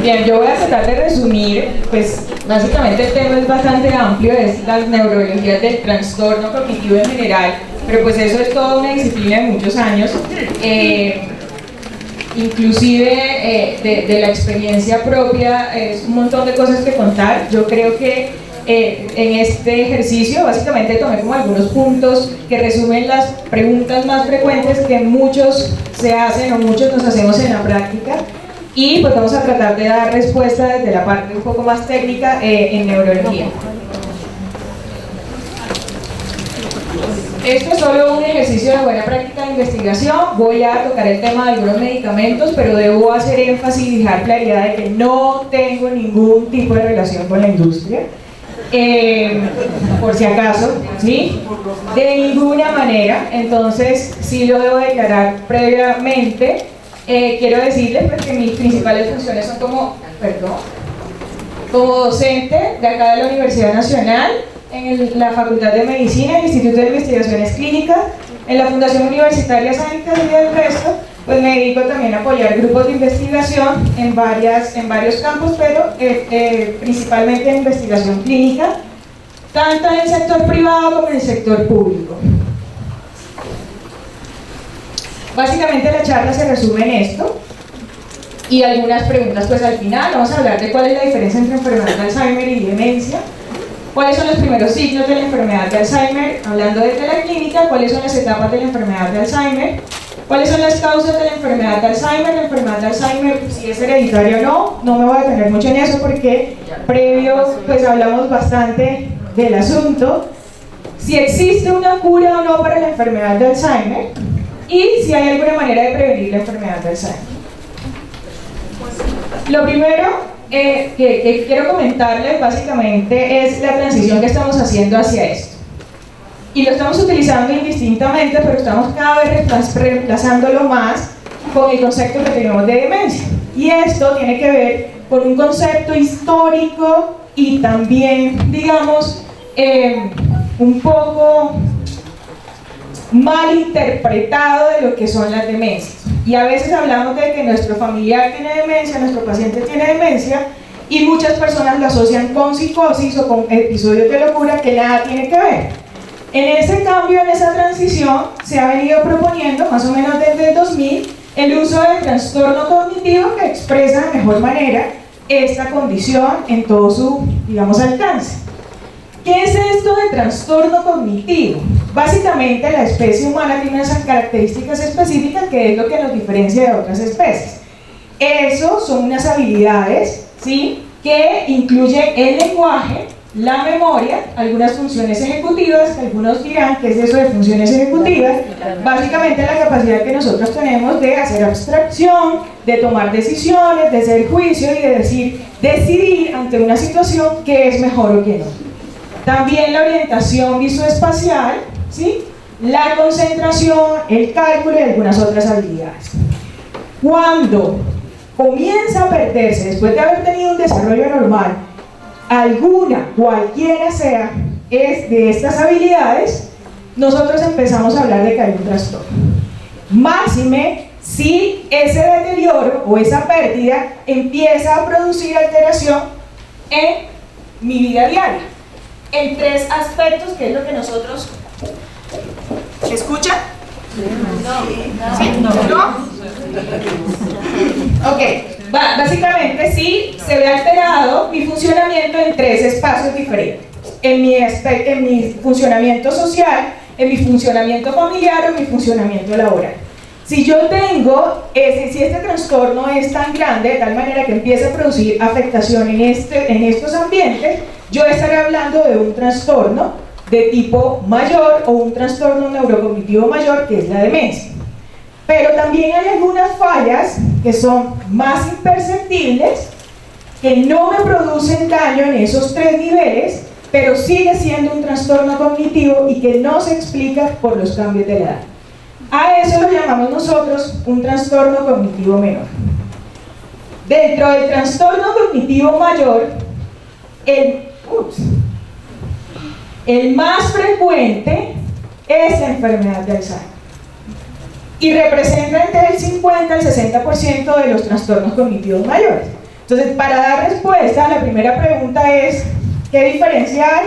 Bien, yo voy a tratar de resumir, pues básicamente el tema es bastante amplio, es las neurologías del trastorno cognitivo en general, pero pues eso es toda una disciplina de muchos años, inclusive de la experiencia propia, es un montón de cosas que contar. Yo creo que en este ejercicio básicamente tomé como algunos puntos que resumen las preguntas más frecuentes que muchos se hacen o muchos nos hacemos en la práctica, y pues vamos a tratar de dar respuesta desde la parte un poco más técnica en neurología. Esto es solo un ejercicio de buena práctica de investigación. Voy a tocar el tema de algunos medicamentos, pero debo hacer énfasis y dejar claridad de que no tengo ningún tipo de relación con la industria. Por si acaso, ¿sí? De ninguna manera. Entonces, sí lo debo declarar previamente. Quiero decirles pues, que mis principales funciones son como docente de acá de la Universidad Nacional, en la Facultad de Medicina, el Instituto de Investigaciones Clínicas, en la Fundación Universitaria Sánica, y del resto, pues me dedico también a apoyar grupos de investigación en varios campos, pero principalmente en investigación clínica, tanto en el sector privado como en el sector público. Básicamente la charla se resume en esto y algunas preguntas pues al final. Vamos a hablar de cuál es la diferencia entre enfermedad de Alzheimer y demencia, cuáles son los primeros signos de la enfermedad de Alzheimer, hablando desde la clínica, cuáles son las etapas de la enfermedad de Alzheimer, cuáles son las causas de la enfermedad de Alzheimer, la enfermedad de Alzheimer, si es hereditaria o no me voy a detener mucho en eso porque previo pues hablamos bastante del asunto, si existe una cura o no para la enfermedad de Alzheimer, y si hay alguna manera de prevenir la enfermedad de Alzheimer. Lo primero que quiero comentarles básicamente es la transición que estamos haciendo hacia esto. Y lo estamos utilizando indistintamente, pero estamos cada vez reemplazándolo más con el concepto que tenemos de demencia. Y esto tiene que ver con un concepto histórico y también, digamos, un poco mal interpretado de lo que son las demencias. Y a veces hablamos de que nuestro familiar tiene demencia, nuestro paciente tiene demencia, y muchas personas lo asocian con psicosis o con episodios de locura que nada tiene que ver. En ese cambio, en esa transición, se ha venido proponiendo, más o menos desde el 2000, el uso del trastorno cognitivo que expresa de mejor manera esta condición en todo su, digamos, alcance. ¿Qué es esto de trastorno cognitivo? Básicamente la especie humana tiene unas características específicas que es lo que nos diferencia de otras especies. Eso son unas habilidades, ¿sí?, que incluyen el lenguaje, la memoria, algunas funciones ejecutivas, que algunos dirán que es eso de funciones ejecutivas, básicamente la capacidad que nosotros tenemos de hacer abstracción, de tomar decisiones, de hacer juicio y de decidir ante una situación qué es mejor o qué no. También la orientación visoespacial, ¿sí?, la concentración, el cálculo y algunas otras habilidades. Cuando comienza a perderse, después de haber tenido un desarrollo normal, cualquiera sea, es de estas habilidades, nosotros empezamos a hablar de que hay un trastorno. Máxime si ese deterioro o esa pérdida empieza a producir alteración en mi vida diaria, en tres aspectos, que es lo que nosotros... ¿Se escucha? ¿No? Ok, básicamente sí se ve alterado mi funcionamiento en tres espacios diferentes. En mi funcionamiento social, en mi funcionamiento familiar o en mi funcionamiento laboral. Si yo tengo, si este trastorno es tan grande, de tal manera que empieza a producir afectación en estos ambientes, yo estaré hablando de un trastorno de tipo mayor o un trastorno neurocognitivo mayor, que es la demencia. Pero también hay algunas fallas que son más imperceptibles, que no me producen daño en esos tres niveles, pero sigue siendo un trastorno cognitivo y que no se explica por los cambios de la edad. A eso lo llamamos nosotros un trastorno cognitivo menor. Dentro del trastorno cognitivo mayor, el más frecuente es la enfermedad de Alzheimer y representa entre el 50 al 60% de los trastornos cognitivos mayores. Entonces, para dar respuesta, la primera pregunta es, ¿qué diferencia hay?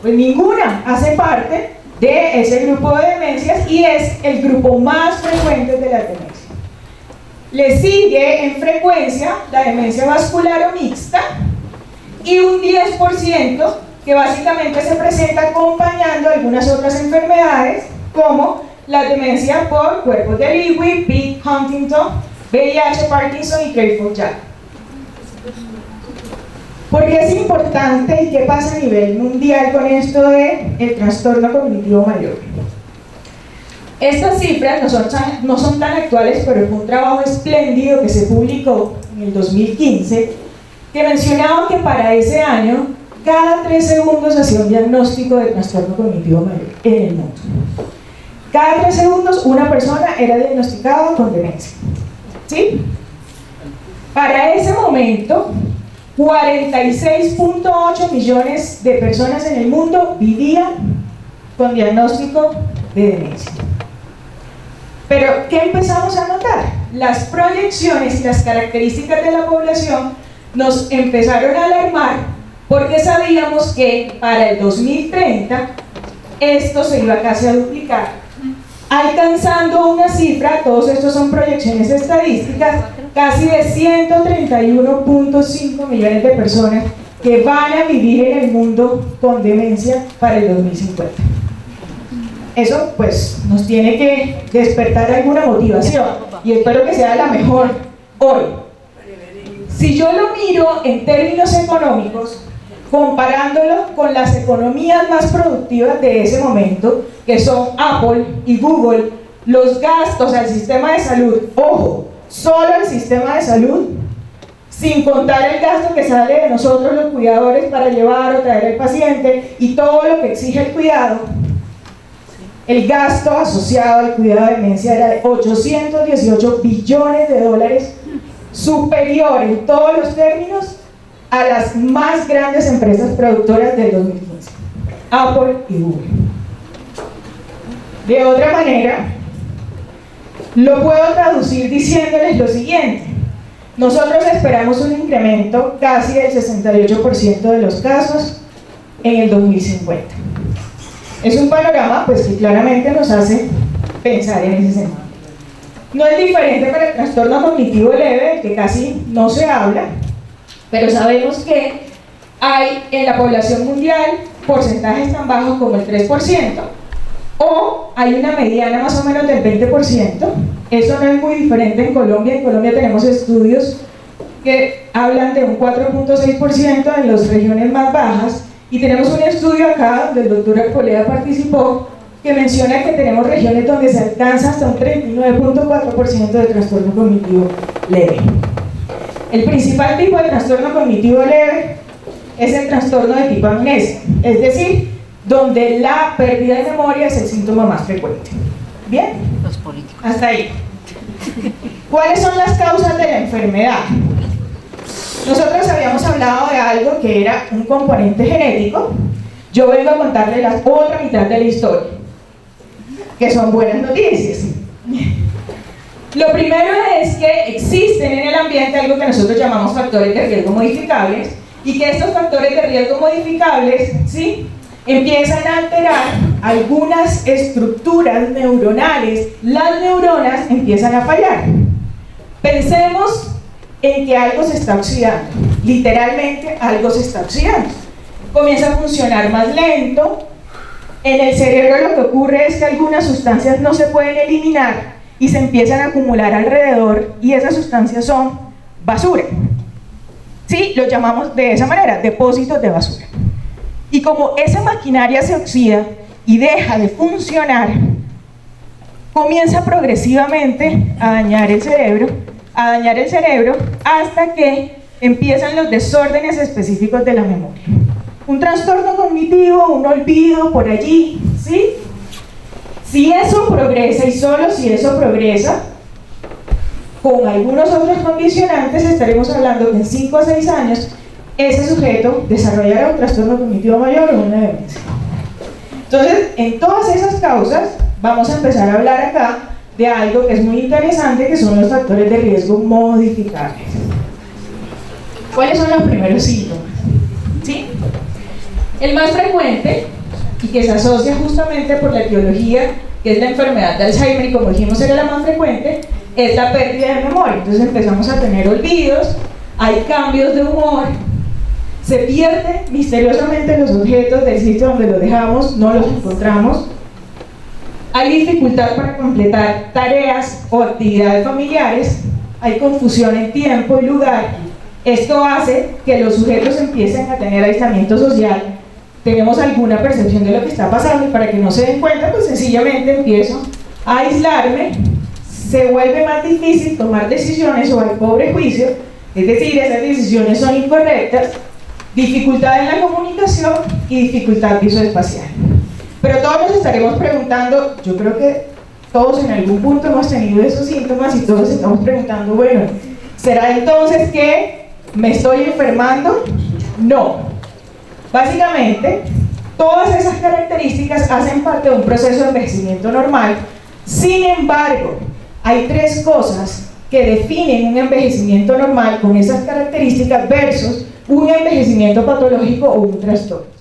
Pues ninguna, hace parte de ese grupo de demencias y es el grupo más frecuente de la demencia. Le sigue en frecuencia la demencia vascular o mixta y un 10% que básicamente se presenta acompañando algunas otras enfermedades como la demencia por cuerpos de Lewy, Pitt, Huntington, VIH, Parkinson y Creutzfeldt-Jakob. ¿Por qué es importante y qué pasa a nivel mundial con esto del trastorno cognitivo mayor? Estas cifras no son tan actuales, pero fue un trabajo espléndido que se publicó en el 2015 que mencionaba que para ese año cada 3 segundos hacía un diagnóstico de trastorno cognitivo mayor en el mundo. Cada 3 segundos una persona era diagnosticada con demencia. ¿Sí? Para ese momento, 46.8 millones de personas en el mundo vivían con diagnóstico de demencia. Pero, ¿qué empezamos a notar? Las proyecciones y las características de la población nos empezaron a alarmar porque sabíamos que para el 2030 esto se iba casi a duplicar, alcanzando una cifra, todos estos son proyecciones estadísticas, casi de 131.5 millones de personas que van a vivir en el mundo con demencia para el 2050. Eso pues nos tiene que despertar alguna motivación y espero que sea la mejor hoy. Si yo lo miro en términos económicos, comparándolo con las economías más productivas de ese momento, que son Apple y Google, los gastos al sistema de salud, ojo, solo el sistema de salud, sin contar el gasto que sale de nosotros los cuidadores para llevar o traer al paciente y todo lo que exige el cuidado, el gasto asociado al cuidado de demencia era de 818 billones de dólares, superior en todos los términos a las más grandes empresas productoras del 2015, Apple y Google. De otra manera, lo puedo traducir diciéndoles lo siguiente: nosotros esperamos un incremento casi del 68% de los casos en el 2050. Es un panorama pues, que claramente nos hace pensar en ese sentido. No es diferente para el trastorno cognitivo leve, que casi no se habla, pero sabemos que hay en la población mundial porcentajes tan bajos como el 3%, o hay una mediana más o menos del 20%. Eso no es muy diferente en Colombia. En Colombia tenemos estudios que hablan de un 4.6% en las regiones más bajas, y tenemos un estudio acá donde el doctor Arboleda participó que menciona que tenemos regiones donde se alcanza hasta un 39.4% de trastorno cognitivo leve. El principal tipo de trastorno cognitivo leve es el trastorno de tipo amnesia, es decir, donde la pérdida de memoria es el síntoma más frecuente. ¿Bien? Los políticos. Hasta ahí. ¿Cuáles son las causas de la enfermedad? Nosotros habíamos hablado de algo que era un componente genético. Yo vengo a contarle la otra mitad de la historia, que son buenas noticias. Lo primero es que existen en el ambiente algo que nosotros llamamos factores de riesgo modificables, y que estos factores de riesgo modificables, ¿sí?, empiezan a alterar algunas estructuras neuronales. Las neuronas empiezan a fallar. Pensemos en que algo se está oxidando, literalmente algo se está oxidando. Comienza a funcionar más lento. En el cerebro lo que ocurre es que algunas sustancias no se pueden eliminar y se empiezan a acumular alrededor, y esas sustancias son basura. Sí, lo llamamos de esa manera, depósitos de basura. Y como esa maquinaria se oxida y deja de funcionar, comienza progresivamente a dañar el cerebro, hasta que empiezan los desórdenes específicos de la memoria. Un trastorno cognitivo, un olvido por allí, ¿sí? Si eso progresa, y solo si eso progresa, con algunos otros condicionantes, estaremos hablando que en 5 a 6 años ese sujeto desarrollará un trastorno cognitivo mayor o una demencia. Entonces, en todas esas causas, vamos a empezar a hablar acá de algo que es muy interesante, que son los factores de riesgo modificables. ¿Cuáles son los primeros síntomas? ¿Sí? El más frecuente, y que se asocia justamente por la etiología, que es la enfermedad de Alzheimer, y como dijimos era la más frecuente, es la pérdida de memoria. Entonces empezamos a tener olvidos, hay cambios de humor, se pierden misteriosamente los objetos del sitio donde los dejamos, no los encontramos, hay dificultad para completar tareas o actividades familiares, hay confusión en tiempo y lugar. Esto hace que los sujetos empiecen a tener aislamiento social. Tenemos alguna percepción de lo que está pasando y para que no se den cuenta, pues sencillamente empiezo a aislarme, se vuelve más difícil tomar decisiones o hay pobre juicio, es decir, esas decisiones son incorrectas, dificultad en la comunicación y dificultad visoespacial. Pero todos nos estaremos preguntando, yo creo que todos en algún punto hemos tenido esos síntomas y todos estamos preguntando, bueno, ¿será entonces que me estoy enfermando? No. Básicamente, todas esas características hacen parte de un proceso de envejecimiento normal. Sin embargo, hay tres cosas que definen un envejecimiento normal con esas características versus un envejecimiento patológico o un trastorno.